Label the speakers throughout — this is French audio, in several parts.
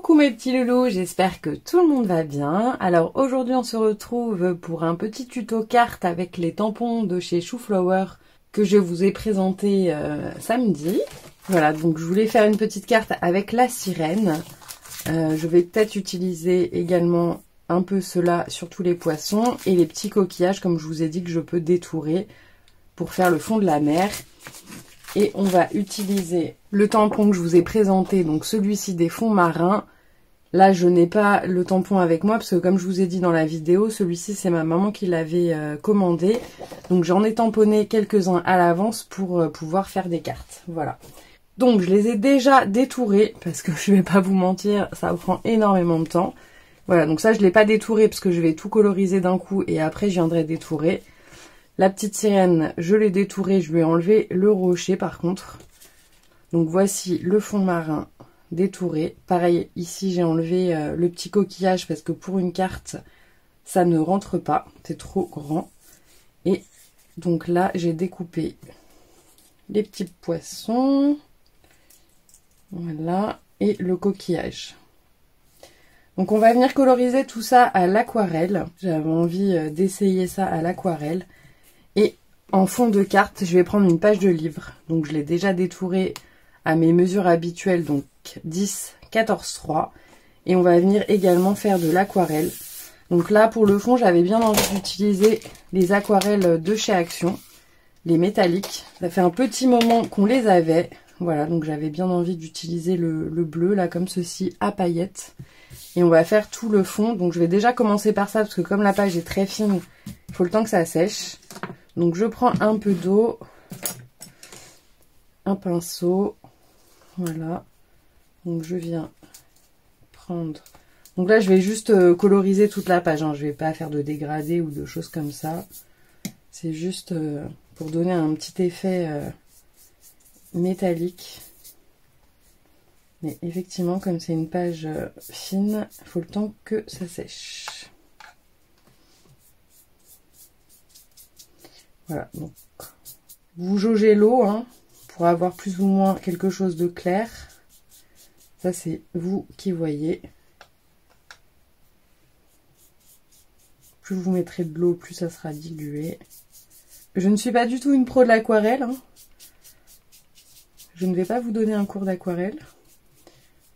Speaker 1: Coucou mes petits loulous, j'espère que tout le monde va bien. Alors aujourd'hui on se retrouve pour un petit tuto carte avec les tampons de chez Shooflower que je vous ai présenté samedi. Voilà, donc je voulais faire une petite carte avec la sirène. Je vais peut-être utiliser également un peu cela sur tous les poissons et les petits coquillages comme je vous ai dit que je peux détourer pour faire le fond de la mer. Et on va utiliser le tampon que je vous ai présenté, donc celui-ci des fonds marins. Là, je n'ai pas le tampon avec moi parce que comme je vous ai dit dans la vidéo, celui-ci c'est ma maman qui l'avait commandé. Donc j'en ai tamponné quelques-uns à l'avance pour pouvoir faire des cartes. Voilà. Donc je les ai déjà détourés parce que je vais pas vous mentir, ça prend énormément de temps. Voilà, donc ça je l'ai pas détouré parce que je vais tout coloriser d'un coup et après je viendrai détourer. La petite sirène, je l'ai détourée, je lui ai enlevé le rocher par contre. Donc voici le fond marin détouré. Pareil, ici j'ai enlevé le petit coquillage parce que pour une carte, ça ne rentre pas, c'est trop grand. Et donc là, j'ai découpé les petits poissons. Voilà, et le coquillage. Donc on va venir coloriser tout ça à l'aquarelle. J'avais envie d'essayer ça à l'aquarelle. Et en fond de carte, je vais prendre une page de livre. Donc je l'ai déjà détouré à mes mesures habituelles, donc 10, 14, 3. Et on va venir également faire de l'aquarelle. Donc là, pour le fond, j'avais bien envie d'utiliser les aquarelles de chez Action, les métalliques. Ça fait un petit moment qu'on les avait. Voilà, donc j'avais bien envie d'utiliser le bleu, là, comme ceci, à paillettes. Et on va faire tout le fond. Donc je vais déjà commencer par ça, parce que comme la page est très fine, il faut le temps que ça sèche. Donc je prends un peu d'eau, un pinceau, voilà. Donc je viens prendre... Donc là je vais juste coloriser toute la page, hein. Je vais pas faire de dégradé ou de choses comme ça. C'est juste pour donner un petit effet métallique. Mais effectivement, comme c'est une page fine, il faut le temps que ça sèche. Voilà, donc vous jaugez l'eau hein, pour avoir plus ou moins quelque chose de clair. Ça, c'est vous qui voyez. Plus vous mettrez de l'eau, plus ça sera dilué. Je ne suis pas du tout une pro de l'aquarelle. Hein. Je ne vais pas vous donner un cours d'aquarelle.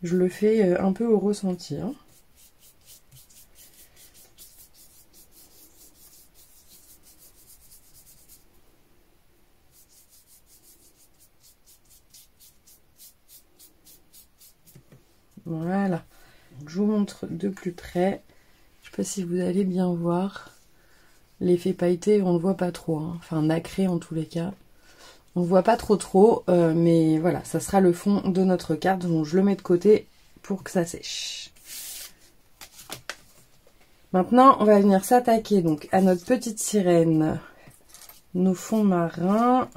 Speaker 1: Je le fais un peu au ressenti. Hein. Voilà, je vous montre de plus près. Je sais pas si vous allez bien voir. L'effet pailleté, on ne le voit pas trop. Hein. Enfin, nacré en tous les cas. On ne voit pas trop, mais voilà, ça sera le fond de notre carte. Donc je le mets de côté pour que ça sèche. Maintenant, on va venir s'attaquer donc à notre petite sirène. Nos fonds marins.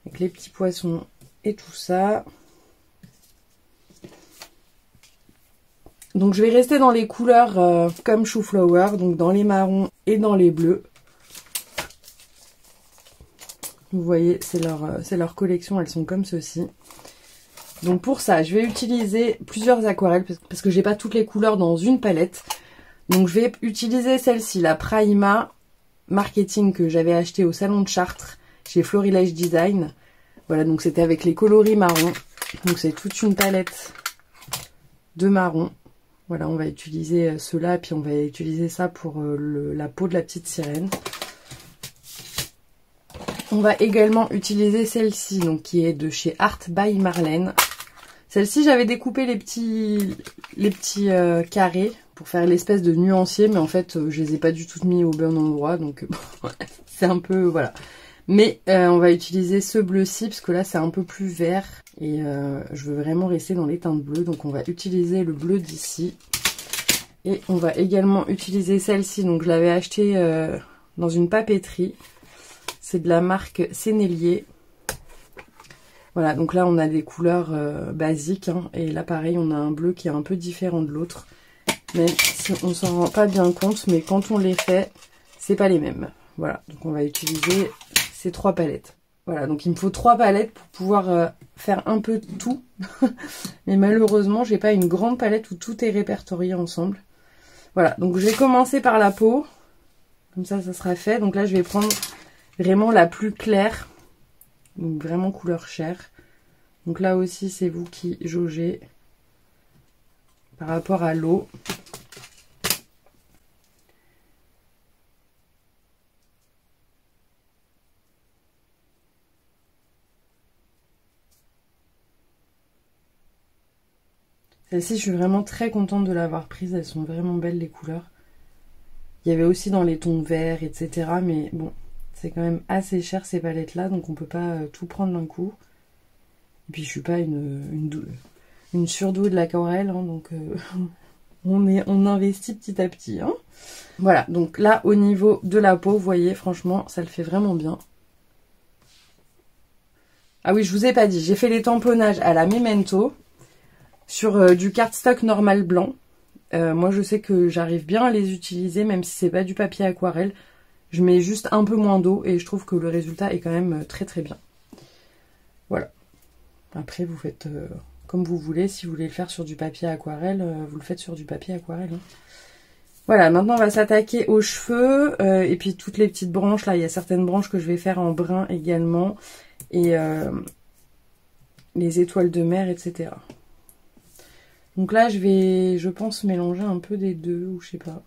Speaker 1: Avec les petits poissons et tout ça. Donc je vais rester dans les couleurs comme Shooflower, donc dans les marrons et dans les bleus. Vous voyez, c'est leur collection, elles sont comme ceci. Donc pour ça, je vais utiliser plusieurs aquarelles parce que j'ai pas toutes les couleurs dans une palette. Donc je vais utiliser celle-ci, la Prima Marketing que j'avais acheté au salon de Chartres chez Florilège Design. Voilà, donc c'était avec les coloris marron. Donc c'est toute une palette de marron. Voilà, on va utiliser cela, puis on va utiliser ça pour la peau de la petite sirène. On va également utiliser celle-ci, donc qui est de chez Art by Marlène. Celle-ci, j'avais découpé les petits carrés pour faire l'espèce de nuancier, mais en fait, je les ai pas du tout mis au bon endroit, donc c'est un peu, voilà. Mais on va utiliser ce bleu-ci, parce que là, c'est un peu plus vert. Et je veux vraiment rester dans les teintes bleues. Donc on va utiliser le bleu d'ici. Et on va également utiliser celle-ci. Donc je l'avais achetée dans une papeterie. C'est de la marque Sennelier. Voilà, donc là on a des couleurs basiques. Hein, et là pareil, on a un bleu qui est un peu différent de l'autre. Même si on s'en rend pas bien compte. Mais quand on les fait, c'est pas les mêmes. Voilà, donc on va utiliser ces trois palettes. Voilà, donc il me faut 3 palettes pour pouvoir faire un peu de tout. Mais malheureusement, j'ai pas une grande palette où tout est répertorié ensemble. Voilà, donc je vais commencer par la peau. Comme ça sera fait. Donc là, je vais prendre vraiment la plus claire. Donc vraiment couleur chair. Donc là aussi, c'est vous qui jaugez par rapport à l'eau. Celle-ci, je suis vraiment très contente de l'avoir prise. Elles sont vraiment belles, les couleurs. Il y avait aussi dans les tons verts, etc. Mais bon, c'est quand même assez cher ces palettes-là. Donc on peut pas tout prendre d'un coup. Et puis je suis pas une surdouée de l'aquarelle. Hein, donc on investit petit à petit. Hein. Voilà, donc là, au niveau de la peau, vous voyez, franchement, ça le fait vraiment bien. Ah oui, je vous ai pas dit, j'ai fait les tamponnages à la Memento sur du cardstock normal blanc. Moi, je sais que j'arrive bien à les utiliser, même si c'est pas du papier aquarelle. Je mets juste un peu moins d'eau et je trouve que le résultat est quand même très très bien. Voilà. Après, vous faites comme vous voulez. Si vous voulez le faire sur du papier aquarelle, vous le faites sur du papier aquarelle. Hein. Voilà, maintenant on va s'attaquer aux cheveux et puis toutes les petites branches. Là, il y a certaines branches que je vais faire en brun également. Et les étoiles de mer, etc. Donc là, je vais, je pense, mélanger un peu des deux, ou je sais pas.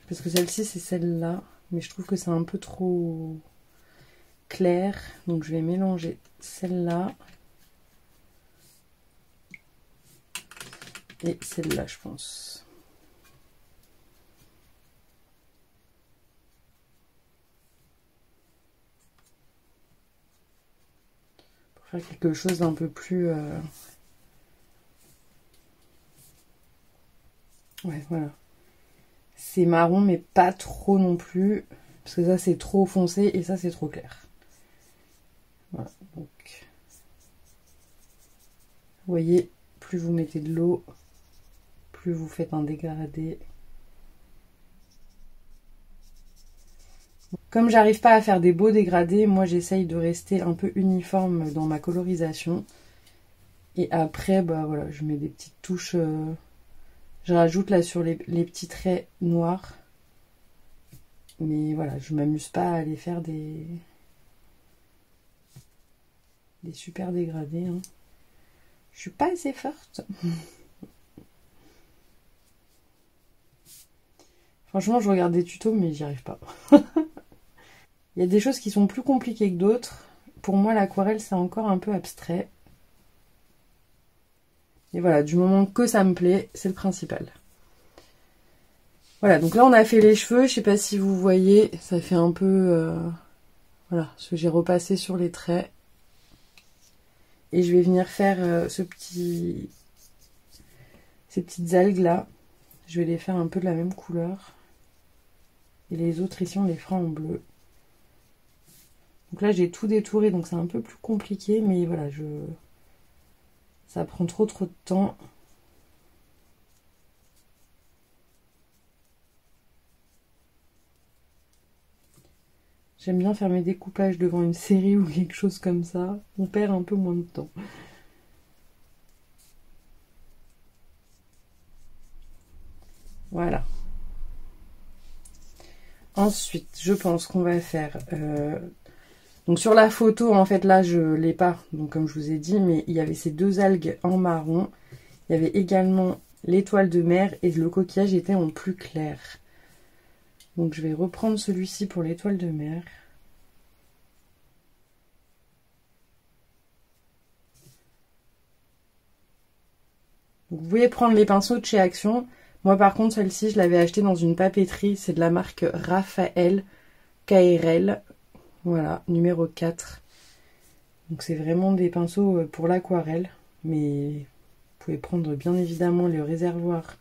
Speaker 1: Parce que celle-ci, c'est celle-là. Mais je trouve que c'est un peu trop clair. Donc je vais mélanger celle-là. Et celle-là, je pense. Pour faire quelque chose d'un peu plus... Ouais, voilà. C'est marron, mais pas trop non plus. Parce que ça, c'est trop foncé et ça, c'est trop clair. Voilà, donc... Vous voyez, plus vous mettez de l'eau, plus vous faites un dégradé. Comme j'arrive pas à faire des beaux dégradés, moi j'essaye de rester un peu uniforme dans ma colorisation. Et après, bah voilà, je mets des petites touches. Je rajoute là sur les petits traits noirs. Mais voilà, je m'amuse pas à aller faire des super dégradés. Hein. Je suis pas assez forte. Franchement, je regarde des tutos, mais j'y arrive pas. Il y a des choses qui sont plus compliquées que d'autres. Pour moi, l'aquarelle, c'est encore un peu abstrait. Et voilà, du moment que ça me plaît, c'est le principal. Voilà, donc là, on a fait les cheveux. Je sais pas si vous voyez, ça fait un peu... voilà, ce que j'ai repassé sur les traits. Et je vais venir faire ces petites algues là. Je vais les faire un peu de la même couleur. Et les autres ici, on les fera en bleu. Donc là, j'ai tout détouré, donc c'est un peu plus compliqué. Mais voilà, ça prend trop de temps. J'aime bien faire mes découpages devant une série ou quelque chose comme ça. On perd un peu moins de temps. Voilà. Ensuite, je pense qu'on va faire... Donc sur la photo, en fait, là, je l'ai pas. Donc comme je vous ai dit, mais il y avait ces deux algues en marron. Il y avait également l'étoile de mer et le coquillage était en plus clair. Donc je vais reprendre celui-ci pour l'étoile de mer. Donc, vous pouvez prendre les pinceaux de chez Action. Moi par contre celle-ci je l'avais achetée dans une papeterie. C'est de la marque Raphaël KRL. Voilà, numéro 4. Donc c'est vraiment des pinceaux pour l'aquarelle. Mais vous pouvez prendre bien évidemment le réservoir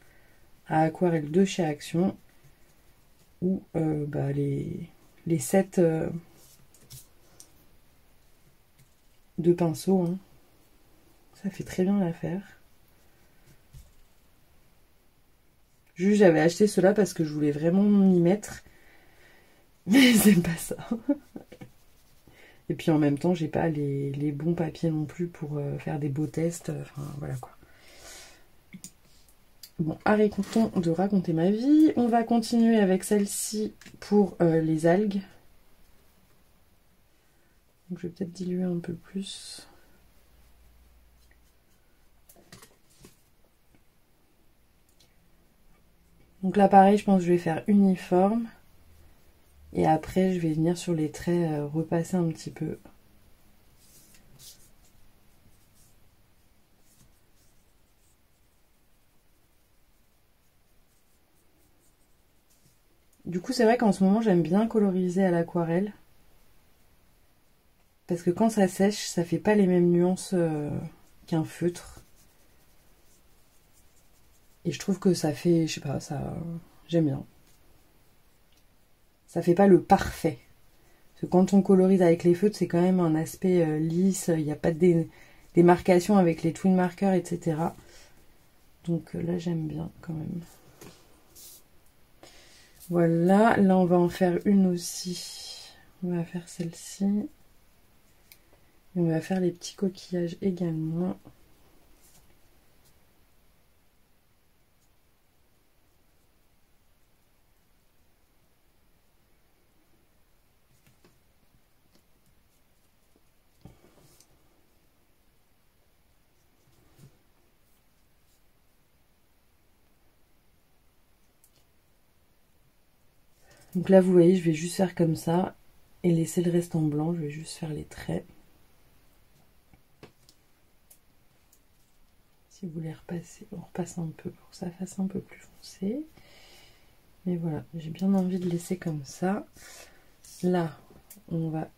Speaker 1: à aquarelle de chez Action. Ou bah, les sets de pinceaux. Hein. Ça fait très bien l'affaire. Juste j'avais acheté cela parce que je voulais vraiment m'y mettre. Mais c'est pas ça. Et puis en même temps, j'ai pas les bons papiers non plus pour faire des beaux tests. Enfin, voilà quoi. Bon, arrêtons de raconter ma vie. On va continuer avec celle-ci pour les algues. Donc, je vais peut-être diluer un peu plus. Donc là, pareil, je pense que je vais faire uniforme. Et après, je vais venir sur les traits, repasser un petit peu. Du coup, c'est vrai qu'en ce moment, j'aime bien coloriser à l'aquarelle. Parce que quand ça sèche, ça fait pas les mêmes nuances qu'un feutre. Et je trouve que ça fait, je sais pas, ça, j'aime bien. Ça fait pas le parfait. Parce que quand on colorise avec les feutres, c'est quand même un aspect lisse. Il n'y a pas de démarcation avec les twin markers, etc. Donc là, j'aime bien quand même. Voilà, là on va en faire une aussi. On va faire celle-ci. Et on va faire les petits coquillages également. Donc là vous voyez, je vais juste faire comme ça et laisser le reste en blanc. Je vais juste faire les traits. Si vous voulez repasser, on repasse un peu pour que ça fasse un peu plus foncé. Mais voilà, j'ai bien envie de laisser comme ça. Là, on va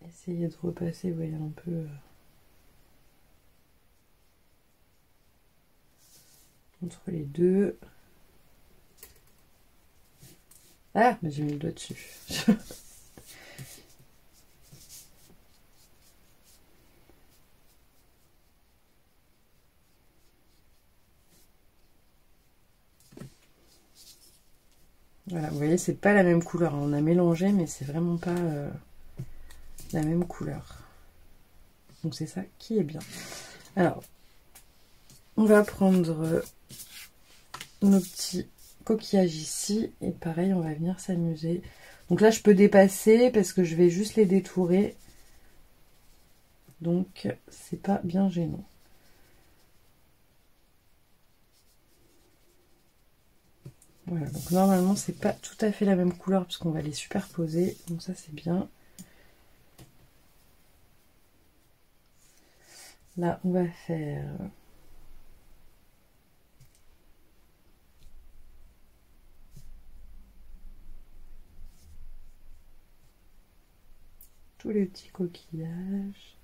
Speaker 1: essayer de repasser, vous voyez, un peu entre les deux. Ah, mais j'ai mis le doigt dessus. Voilà, vous voyez, c'est pas la même couleur. On a mélangé, mais c'est vraiment pas la même couleur. Donc c'est ça qui est bien. Alors, on va prendre nos petits coquillages ici. Et pareil, on va venir s'amuser. Donc là, je peux dépasser parce que je vais juste les détourer. Donc, c'est pas bien gênant. Voilà, donc normalement, c'est pas tout à fait la même couleur puisqu'on va les superposer. Donc ça, c'est bien. Là, on va faire tous les petits coquillages.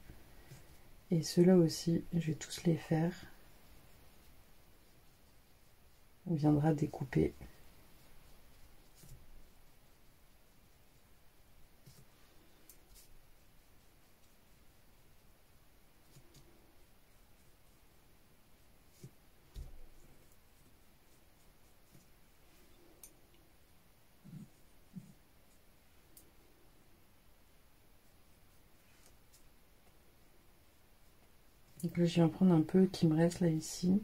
Speaker 1: Et ceux-là aussi, je vais tous les faire. On viendra découper. Donc là, je viens prendre un peu qui me reste là ici.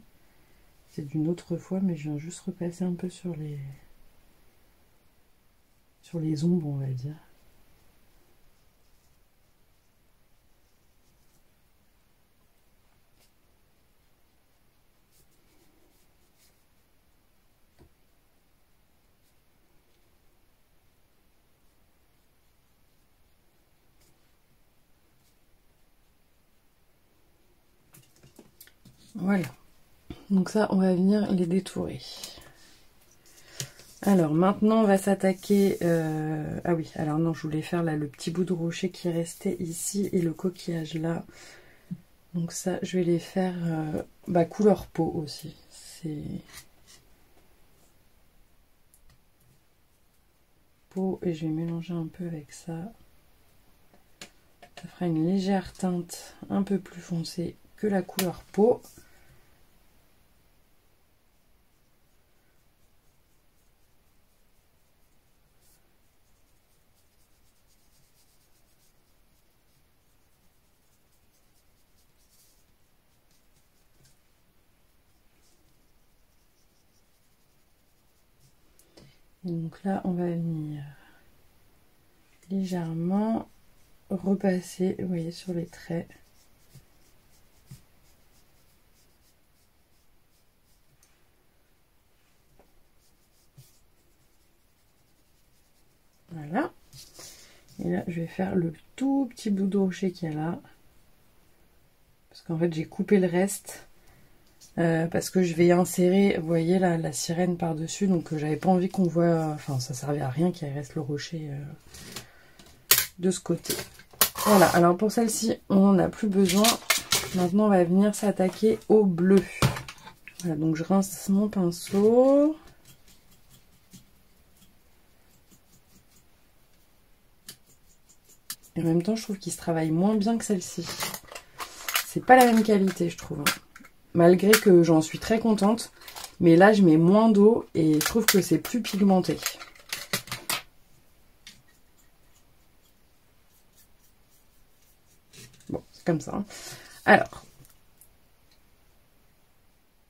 Speaker 1: C'est d'une autre fois, mais je viens juste repasser un peu sur les ombres, on va dire. Voilà. Donc ça, on va venir les détourer. Alors maintenant, on va s'attaquer... Ah oui, alors non, je voulais faire là le petit bout de rocher qui restait ici et le coquillage là. Donc ça, je vais les faire couleur peau aussi. C'est peau et je vais mélanger un peu avec ça. Ça fera une légère teinte un peu plus foncée que la couleur peau. Donc là, on va venir légèrement repasser, vous voyez, sur les traits. Voilà. Et là, je vais faire le tout petit bout de rocher qu'il y a là. Parce qu'en fait, j'ai coupé le reste. Parce que je vais insérer, vous voyez, la sirène par-dessus. Donc, j'avais pas envie qu'on voit... Enfin, ça servait à rien qu'il reste le rocher de ce côté. Voilà. Alors, pour celle-ci, on n'en a plus besoin. Maintenant, on va venir s'attaquer au bleu. Voilà. Donc, je rince mon pinceau. Et en même temps, je trouve qu'il se travaille moins bien que celle-ci. C'est pas la même qualité, je trouve. Malgré que j'en suis très contente. Mais là, je mets moins d'eau et je trouve que c'est plus pigmenté. Bon, c'est comme ça. Hein. Alors,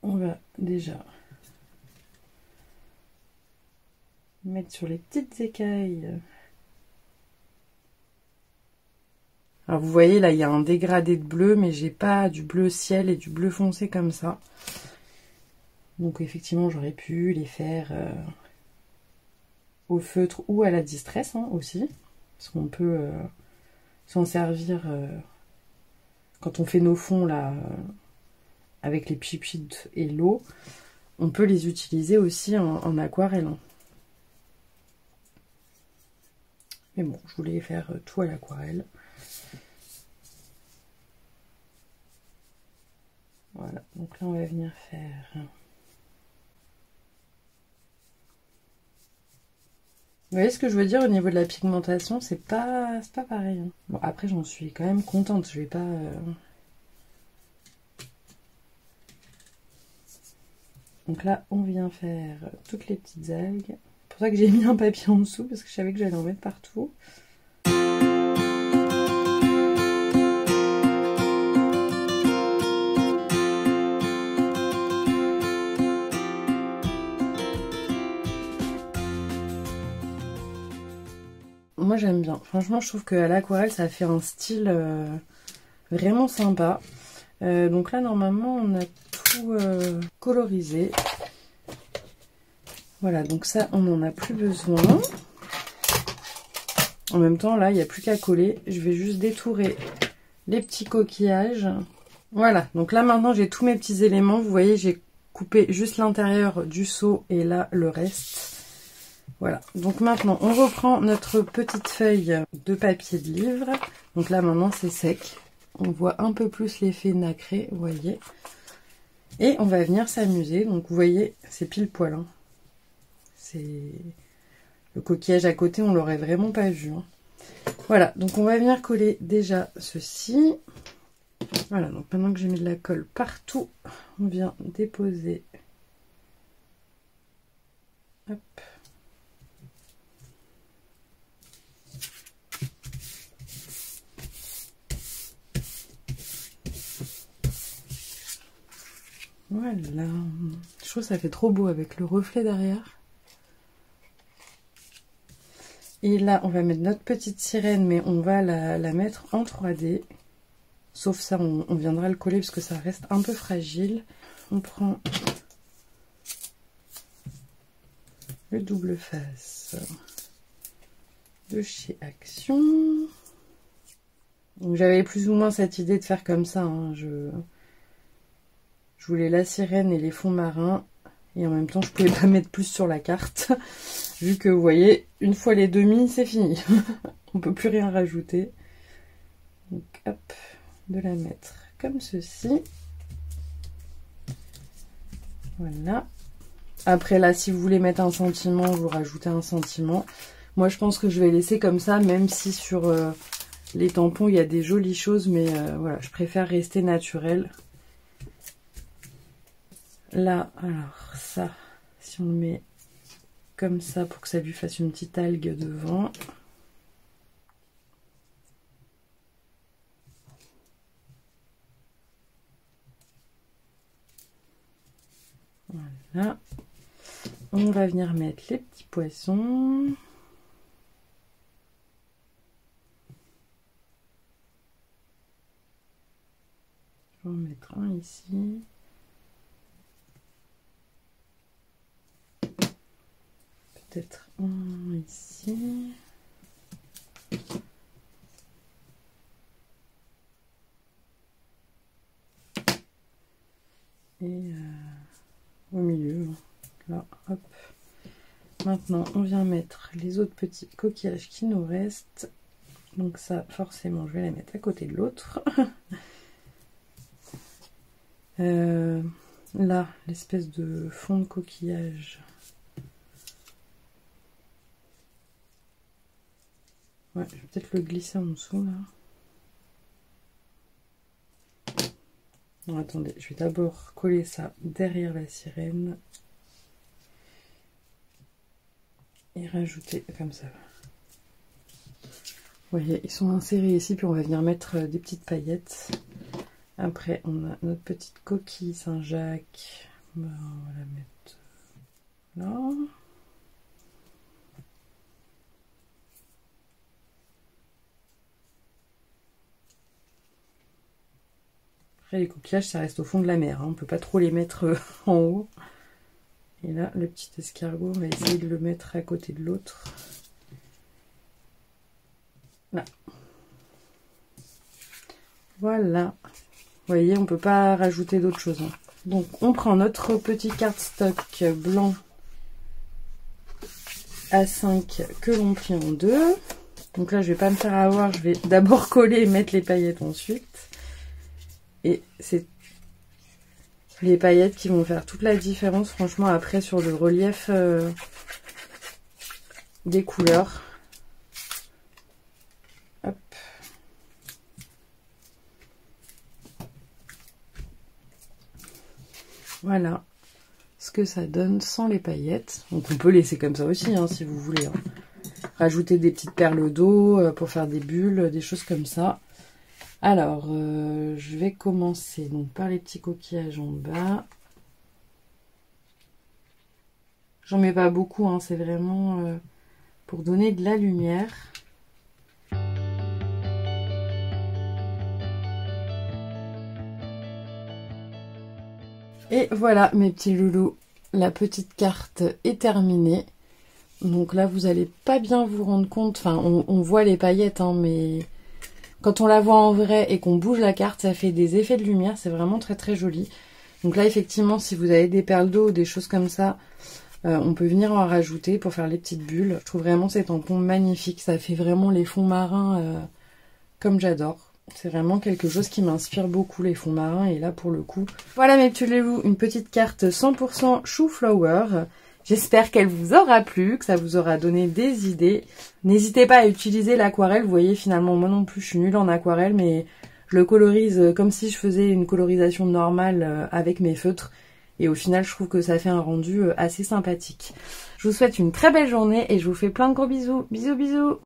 Speaker 1: on va déjà mettre sur les petites écailles. Alors vous voyez là il y a un dégradé de bleu mais j'ai pas du bleu ciel et du bleu foncé comme ça. Donc effectivement j'aurais pu les faire au feutre ou à la distress hein, aussi. Parce qu'on peut s'en servir quand on fait nos fonds là avec les pchips et l'eau. On peut les utiliser aussi en aquarelle. Hein. Mais bon je voulais faire tout à l'aquarelle. Voilà, donc là on va venir faire... Vous voyez ce que je veux dire au niveau de la pigmentation, c'est pas pareil. Hein. Bon après j'en suis quand même contente, je vais pas... Donc là on vient faire toutes les petites algues. C'est pour ça que j'ai mis un papier en dessous, parce que je savais que j'allais en mettre partout. Moi j'aime bien, franchement je trouve qu'à l'aquarelle ça fait un style vraiment sympa. Donc là normalement on a tout colorisé. Voilà donc ça on n'en a plus besoin. En même temps là il n'y a plus qu'à coller. Je vais juste détourer les petits coquillages. Voilà donc là maintenant j'ai tous mes petits éléments. Vous voyez j'ai coupé juste l'intérieur du seau et là le reste. Voilà, donc maintenant on reprend notre petite feuille de papier de livre. Donc là maintenant c'est sec. On voit un peu plus l'effet nacré, vous voyez. Et on va venir s'amuser. Donc vous voyez, c'est pile poil. Hein. C'est le coquillage à côté, on l'aurait vraiment pas vu. Hein. Voilà, donc on va venir coller déjà ceci. Voilà, donc maintenant que j'ai mis de la colle partout, on vient déposer. Hop. Voilà, je trouve que ça fait trop beau avec le reflet derrière. Et là, on va mettre notre petite sirène, mais on va la mettre en 3D. Sauf ça, on viendra le coller parce que ça reste un peu fragile. On prend le double face de chez Action. Donc j'avais plus ou moins cette idée de faire comme ça. Hein. Je voulais la sirène et les fonds marins. Et en même temps, je pouvais pas mettre plus sur la carte. Vu que, vous voyez, une fois les demi, c'est fini. On peut plus rien rajouter. Donc, hop, de la mettre comme ceci. Voilà. Après, là, si vous voulez mettre un sentiment, vous rajoutez un sentiment. Moi, je pense que je vais laisser comme ça, même si sur les tampons, il y a des jolies choses. Mais voilà, je préfère rester naturel. Là, alors ça, si on le met comme ça pour que ça lui fasse une petite algue devant. Voilà. On va venir mettre les petits poissons. Je vais en mettre un ici. Peut-être un ici. Et au milieu, là, hop. Maintenant, on vient mettre les autres petits coquillages qui nous restent. Donc ça, forcément, je vais les mettre à côté de l'autre. Là, l'espèce de fond de coquillage. Ouais, je vais peut-être le glisser en dessous, là. Non, attendez, je vais d'abord coller ça derrière la sirène. Et rajouter comme ça. Vous voyez, ils sont insérés ici, puis on va venir mettre des petites paillettes. Après, on a notre petite coquille Saint-Jacques. Ben, on va la mettre là. Après, les coquillages, ça reste au fond de la mer. Hein. On ne peut pas trop les mettre en haut. Et là, le petit escargot, on va essayer de le mettre à côté de l'autre. Là. Voilà. Vous voyez, on ne peut pas rajouter d'autres choses. Hein. Donc, on prend notre petit cardstock blanc A5 que l'on plie en deux. Donc là, je ne vais pas me faire avoir. Je vais d'abord coller et mettre les paillettes ensuite. Et c'est les paillettes qui vont faire toute la différence, franchement, après sur le relief des couleurs. Hop. Voilà ce que ça donne sans les paillettes. Donc on peut laisser comme ça aussi, hein, si vous voulez. Hein. Rajouter des petites perles d'eau pour faire des bulles, des choses comme ça. Alors, je vais commencer donc par les petits coquillages en bas. J'en mets pas beaucoup, hein, c'est vraiment pour donner de la lumière. Et voilà mes petits loulous, la petite carte est terminée. Donc là, vous allez pas bien vous rendre compte, enfin on voit les paillettes, hein, mais... Quand on la voit en vrai et qu'on bouge la carte, ça fait des effets de lumière, c'est vraiment très très joli. Donc là, effectivement, si vous avez des perles d'eau ou des choses comme ça, on peut venir en rajouter pour faire les petites bulles. Je trouve vraiment ces tampons magnifiques, ça fait vraiment les fonds marins comme j'adore. C'est vraiment quelque chose qui m'inspire beaucoup, les fonds marins, et là pour le coup. Voilà mes petits loulous, une petite carte 100% chou flower. J'espère qu'elle vous aura plu, que ça vous aura donné des idées. N'hésitez pas à utiliser l'aquarelle. Vous voyez, finalement, moi non plus, je suis nulle en aquarelle, mais je le colorise comme si je faisais une colorisation normale avec mes feutres. Et au final, je trouve que ça fait un rendu assez sympathique. Je vous souhaite une très belle journée et je vous fais plein de gros bisous. Bisous, bisous!